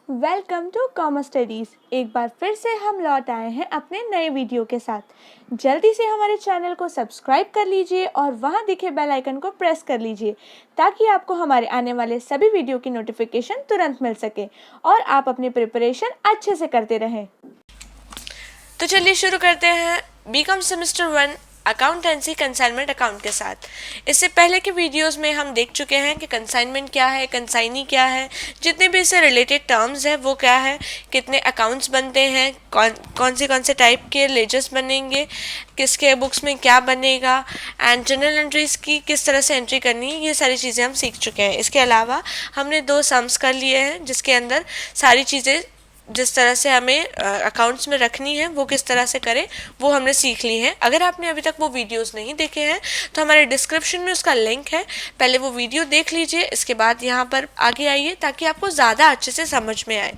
Welcome to commerce studies. एक बार फिर से हम लौट आए हैं अपने नए वीडियो के साथ। जल्दी से हमारे चैनल को सब्सक्राइब कर लीजिए और वहां दिखे बेल आइकन को प्रेस कर लीजिए ताकि आपको हमारे आने वाले सभी वीडियो की नोटिफिकेशन तुरंत मिल सके और आप अपनी प्रिपरेशन अच्छे से करते रहें। तो चलिए शुरू करते हैं BCom semester 1 accountancy consignment account के साथ। इससे पहले के वीडियोस में हम देख चुके हैं कि कंसाइनमेंट क्या है, कंसाइनी क्या है, जितने भी इससे रिलेटेड टर्म्स हैं वो क्या है, कितने अकाउंट्स बनते हैं, कौन से टाइप के लेजर्स बनेंगे, किसके बुक्स में क्या बनेगा, एंड जनरल एंट्रीज की किस तरह से एंट्री करनी है, ये सारी चीज़ें हम सीख चुके हैं। इसके अलावा हमने 2 सम्स कर लिए हैं जिसके अंदर सारी चीज़ें जिस तरह से हमें अकाउंट्स में रखनी है वो किस तरह से करें वो हमने सीख ली है। अगर आपने अभी तक वो वीडियोस नहीं देखे हैं तो हमारे डिस्क्रिप्शन में उसका लिंक है, पहले वो वीडियो देख लीजिए, इसके बाद यहाँ पर आगे आइए ताकि आपको ज़्यादा अच्छे से समझ में आए।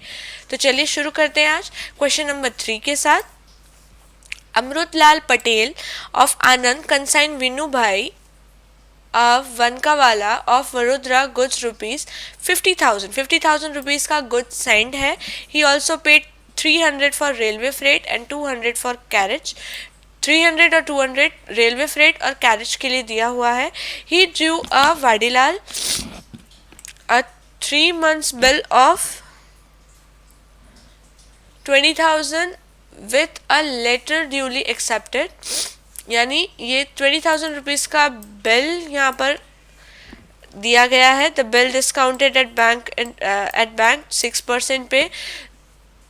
तो चलिए शुरू करते हैं आज क्वेश्चन नंबर 3 के साथ। Amritlal Patel of Anand consign Vinu bhai of Vankawala of Vadodara goods rupees 50,000 rupees का गुड्स सेंड है। He also paid 300 for railway freight and 200 for carriage. 300 और 200 रेलवे फ्रेट और कैरेज के लिए दिया हुआ है। He drew a Vadilal a 3 months bill of 20,000 with a letter duly accepted. यानी ये 20,000 रुपीज़ का बिल यहाँ पर दिया गया है। The bill discounted at bank 6% पे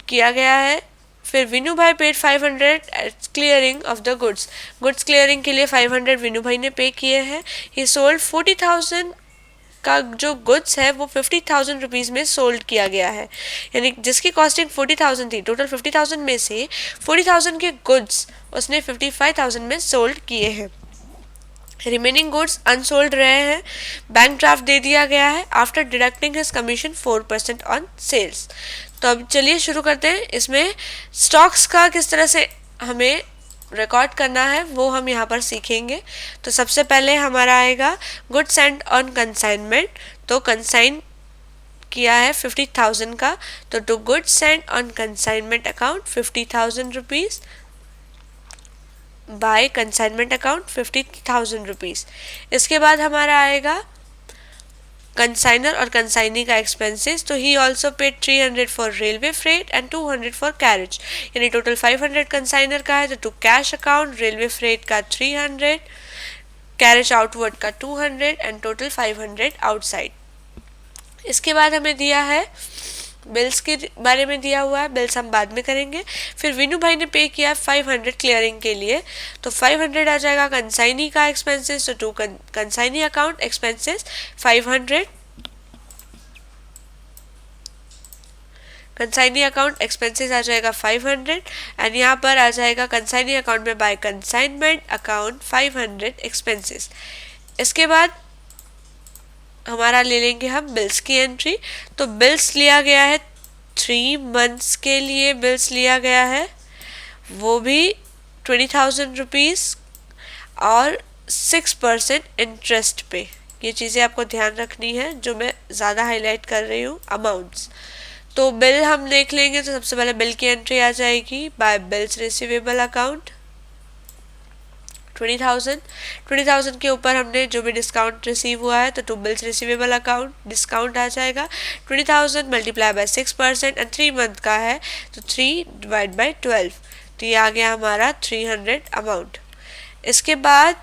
किया गया है। फिर विनू भाई paid 500 clearing of the goods clearing के लिए 500 विनू भाई ने पे किए हैं। ही सोल्ड 40,000 का जो गुड्स है वो 50,000 रुपीज़ में सोल्ड किया गया है। यानी जिसकी कॉस्टिंग 40,000 थी, टोटल 50,000 में से 40,000 के गुड्स उसने 55,000 में सोल्ड किए हैं। रिमेनिंग गुड्स अनसोल्ड रहे हैं। बैंक ड्राफ्ट दे दिया गया है after deducting his commission 4% on sales. तो अब चलिए शुरू करते हैं। इसमें स्टॉक्स का किस तरह से हमें रिकॉर्ड करना है वो हम यहाँ पर सीखेंगे। तो सबसे पहले हमारा आएगा गुड्स सेंड ऑन कंसाइनमेंट। तो कंसाइन किया है 50,000 का, तो to goods send on consignment account 50,000 rupees by consignment account 50,000 rupees. इसके बाद हमारा आएगा कंसाइनर और कंसाइनी का एक्सपेंसेस। तो he also paid 300 for railway freight and 200 for carriage. यानी टोटल 500 कंसाइनर का है, तो to cash account railway freight का 300, कैरेज आउटवर्ड का 200 एंड टोटल 500 आउटसाइड। इसके बाद हमें दिया है बिल्स के बारे में दिया हुआ है, बिल्स हम बाद में करेंगे। फिर विनू भाई ने पे किया 500 क्लियरिंग के लिए, तो 500 आ जाएगा कंसाइनी का एक्सपेंसेस। तो to consignee account expenses 500, consignee account expenses आ जाएगा 500 एंड यहाँ पर आ जाएगा कंसाइनी अकाउंट में बाय कंसाइनमेंट अकाउंट 500 एक्सपेंसेस। इसके बाद हमारा ले लेंगे हम बिल्स की एंट्री। तो बिल्स लिया गया है 3 months के लिए, बिल्स लिया गया है वो भी 20,000 रुपीज़ और 6% इंटरेस्ट पे। ये चीज़ें आपको ध्यान रखनी है जो मैं ज़्यादा हाईलाइट कर रही हूँ अमाउंट्स। तो बिल हम देख लेंगे। तो सबसे पहले बिल की एंट्री आ जाएगी बाय बिल्स रिसीवेबल अकाउंट 20,000 के ऊपर हमने जो भी डिस्काउंट रिसीव हुआ है तो to bills receivable account discount आ जाएगा 20,000 मल्टीप्लाई बाय 6% एंड 3 month का है तो 3 डिवाइड बाय 12। तो ये आ गया हमारा 300 अमाउंट। इसके बाद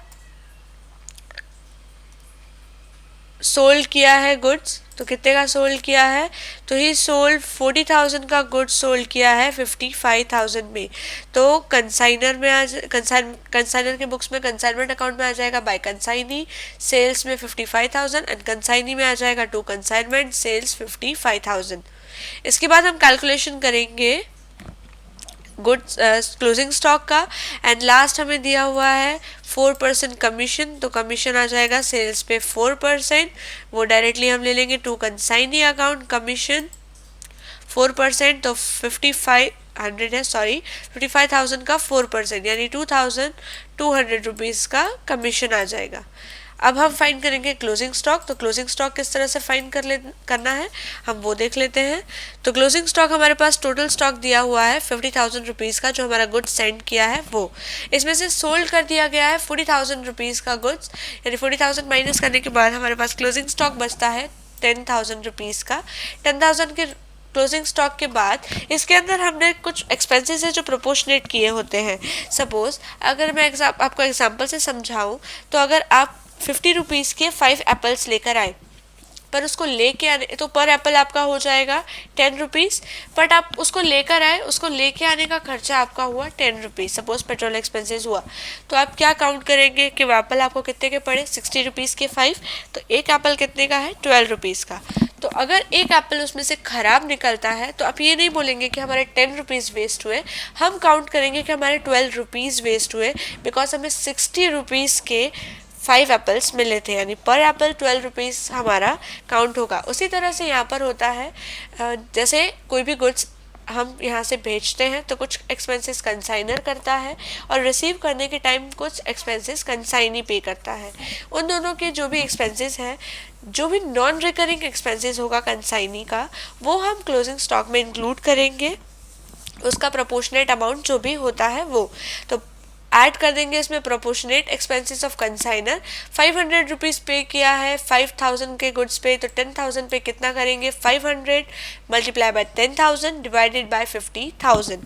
सोल्ड किया है गुड्स। तो कितने का सोल्ड किया है, तो ही सोल्ड 40,000 का गुड्स सोल्ड किया है 55,000 में। तो कंसाइनर में कंसाइनर के बुक्स में कंसाइनमेंट अकाउंट में आ जाएगा बाय कंसाइनी, सेल्स में 55,000 एंड कंसाइनी में आ जाएगा टू कंसाइनमेंट सेल्स 55,000। इसके बाद हम कैलकुलेशन करेंगे गुड्स क्लोजिंग स्टॉक का एंड लास्ट हमें दिया हुआ है 4% कमीशन। तो कमीशन आ जाएगा सेल्स पे 4%, वो डायरेक्टली हम ले लेंगे टू कंसाइनी अकाउंट कमीशन 4%। तो 55,000 का 4% यानी 2,200 रुपीज़ का कमीशन आ जाएगा। अब हम फाइंड करेंगे क्लोजिंग स्टॉक। तो क्लोजिंग स्टॉक किस तरह से फाइंड करना है हम वो देख लेते हैं। तो क्लोजिंग स्टॉक हमारे पास टोटल स्टॉक दिया हुआ है 50,000 रुपीज़ का, जो हमारा गुड्स सेंड किया है वो। इसमें से सोल्ड कर दिया गया है 40,000 रुपीज़ का गुड्स, यानी 40,000 माइनस करने के बाद हमारे पास क्लोजिंग स्टॉक बचता है 10,000 रुपीज़ का। 10,000 के क्लोजिंग स्टॉक के बाद इसके अंदर हमने कुछ एक्सपेंसेस है जो प्रोपोर्शनेट किए होते हैं। सपोज अगर मैं आपको एग्जांपल से समझाऊं, तो अगर आप 50 रुपीज़ के 5 एप्पल्स लेकर आए, पर उसको लेके आने तो पर एप्पल आपका हो जाएगा 10 रुपीज़, बट आप उसको लेकर आए, उसको लेके आने का खर्चा आपका हुआ 10 रुपीज़। सपोज पेट्रोल एक्सपेंसेस हुआ, तो आप क्या काउंट करेंगे कि वो एप्पल आपको कितने के पड़े, 60 रुपीज़ के 5, तो एक एप्पल कितने का है, 12 रुपीज़ का। तो अगर एक एप्पल उसमें से ख़राब निकलता है तो आप ये नहीं बोलेंगे कि हमारे 10 रुपीज़ वेस्ट हुए, हम काउंट करेंगे कि हमारे 12 रुपीज़ वेस्ट हुए, बिकॉज हमें 60 रुपीज़ के 5 एप्पल्स मिले थे, यानी पर एप्पल 12 रुपीज़ हमारा काउंट होगा। उसी तरह से यहाँ पर होता है, जैसे कोई भी गुड्स हम यहाँ से भेजते हैं तो कुछ एक्सपेंसेस कंसाइनर करता है और रिसीव करने के टाइम कुछ एक्सपेंसेस कंसाइनी पे करता है। उन दोनों के जो भी एक्सपेंसेस हैं, जो भी नॉन रिकरिंग एक्सपेंसेस होगा कंसाइनी का, वो हम क्लोजिंग स्टॉक में इंक्लूड करेंगे, उसका प्रोपोर्शनेट अमाउंट जो भी होता है वो। तो ऐड कर देंगे इसमें proportionate expenses of consignor. 500 rupees pay किया है 5,000 के गुड्स पे, तो 10,000 पे कितना करेंगे, 500 मल्टीप्लाई बाय 10,000 डिवाइडेड बाय 50,000,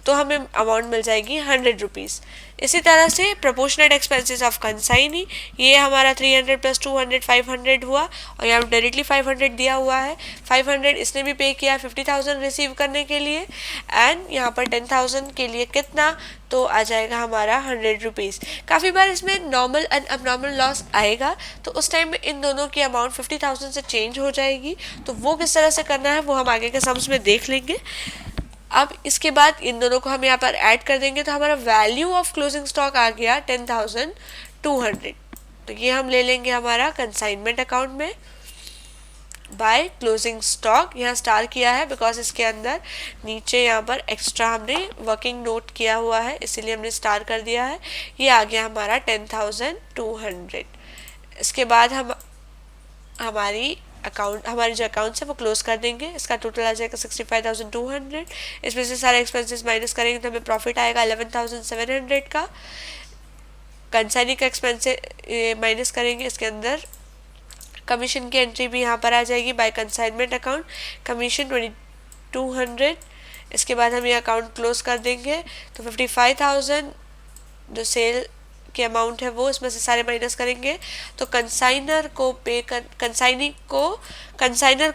तो हमें अमाउंट मिल जाएगी 100 रुपीज़। इसी तरह से प्रोपोर्शनेट एक्सपेंसेस ऑफ कंसाइनी, ये हमारा 300 प्लस 200 500 हुआ, और यहाँ डायरेक्टली 500 दिया हुआ है। 500 इसने भी पे किया 50,000 रिसीव करने के लिए, एंड यहाँ पर 10,000 के लिए कितना, तो आ जाएगा हमारा 100 रुपीज़। काफ़ी बार इसमें नॉर्मल एंड अबनॉर्मल लॉस आएगा, तो उस टाइम में इन दोनों की अमाउंट 50,000 से चेंज हो जाएगी। तो वो किस तरह से करना है वो हम आगे के सम्स में देख लेंगे। अब इसके बाद इन दोनों को हम यहाँ पर ऐड कर देंगे, तो हमारा वैल्यू ऑफ क्लोजिंग स्टॉक आ गया 10,200। तो ये हम ले लेंगे हमारा कंसाइनमेंट अकाउंट में बाय क्लोजिंग स्टॉक। यहाँ स्टार किया है बिकॉज इसके अंदर नीचे यहाँ पर एक्स्ट्रा हमने वर्किंग नोट किया हुआ है, इसीलिए हमने स्टार कर दिया है। ये आ गया हमारा 10,200। इसके बाद हम हमारे जो अकाउंट्स है वो क्लोज कर देंगे। इसका टोटल आ जाएगा 65,200। इसमें से सारे एक्सपेंसेस माइनस करेंगे तो हमें प्रॉफिट आएगा 11,700 का। कंसाइनी का एक्सपेंस माइनस करेंगे, इसके अंदर कमीशन की एंट्री भी यहाँ पर आ जाएगी बाय कंसाइनमेंट अकाउंट, कमीशन 2,200। इसके बाद हम ये अकाउंट क्लोज कर देंगे, तो 55,000 जो सेल के अमाउंट है वो इसमें से सारे माइनस करेंगे, तो कंसाइनर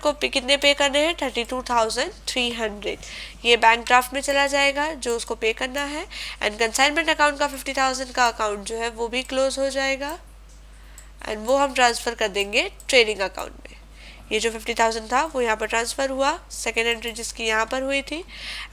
को कितने पे करने हैं, 32,300। ये बैंक ड्राफ्ट में चला जाएगा जो उसको पे करना है, एंड कंसाइनमेंट अकाउंट का 50,000 का अकाउंट जो है वो भी क्लोज हो जाएगा, एंड वो हम ट्रांसफ़र कर देंगे ट्रेडिंग अकाउंट में। ये जो 50,000 था वो यहाँ पर ट्रांसफ़र हुआ, सेकेंड एंट्री जिसकी यहाँ पर हुई थी,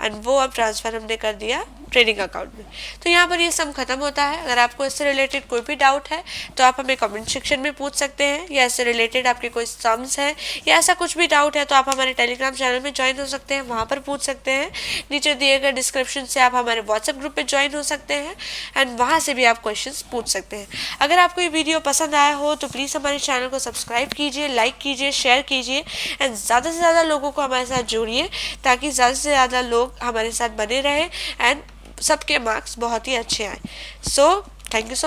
एंड वो अब ट्रांसफ़र हमने कर दिया ट्रेडिंग अकाउंट में। तो यहाँ पर ये सम खत्म होता है। अगर आपको इससे रिलेटेड कोई भी डाउट है तो आप हमें कमेंट सेक्शन में पूछ सकते हैं, या इससे रिलेटेड आपके कोई सम्स है या ऐसा कुछ भी डाउट है तो आप हमारे टेलीग्राम चैनल में ज्वाइन हो सकते हैं, वहाँ पर पूछ सकते हैं। नीचे दिए गए डिस्क्रिप्शन से आप हमारे व्हाट्सएप ग्रुप पर ज्वाइन हो सकते हैं, एंड वहाँ से भी आप क्वेश्चन पूछ सकते हैं। अगर आपको ये वीडियो पसंद आया हो तो प्लीज़ हमारे चैनल को सब्सक्राइब कीजिए, लाइक कीजिए, शेयर कीजिए, एंड ज़्यादा से ज़्यादा लोगों को हमारे साथ जोड़िए ताकि ज़्यादा से ज़्यादा लोग हमारे साथ बने रहें एंड सबके मार्क्स बहुत ही अच्छे आए। So thank you so much.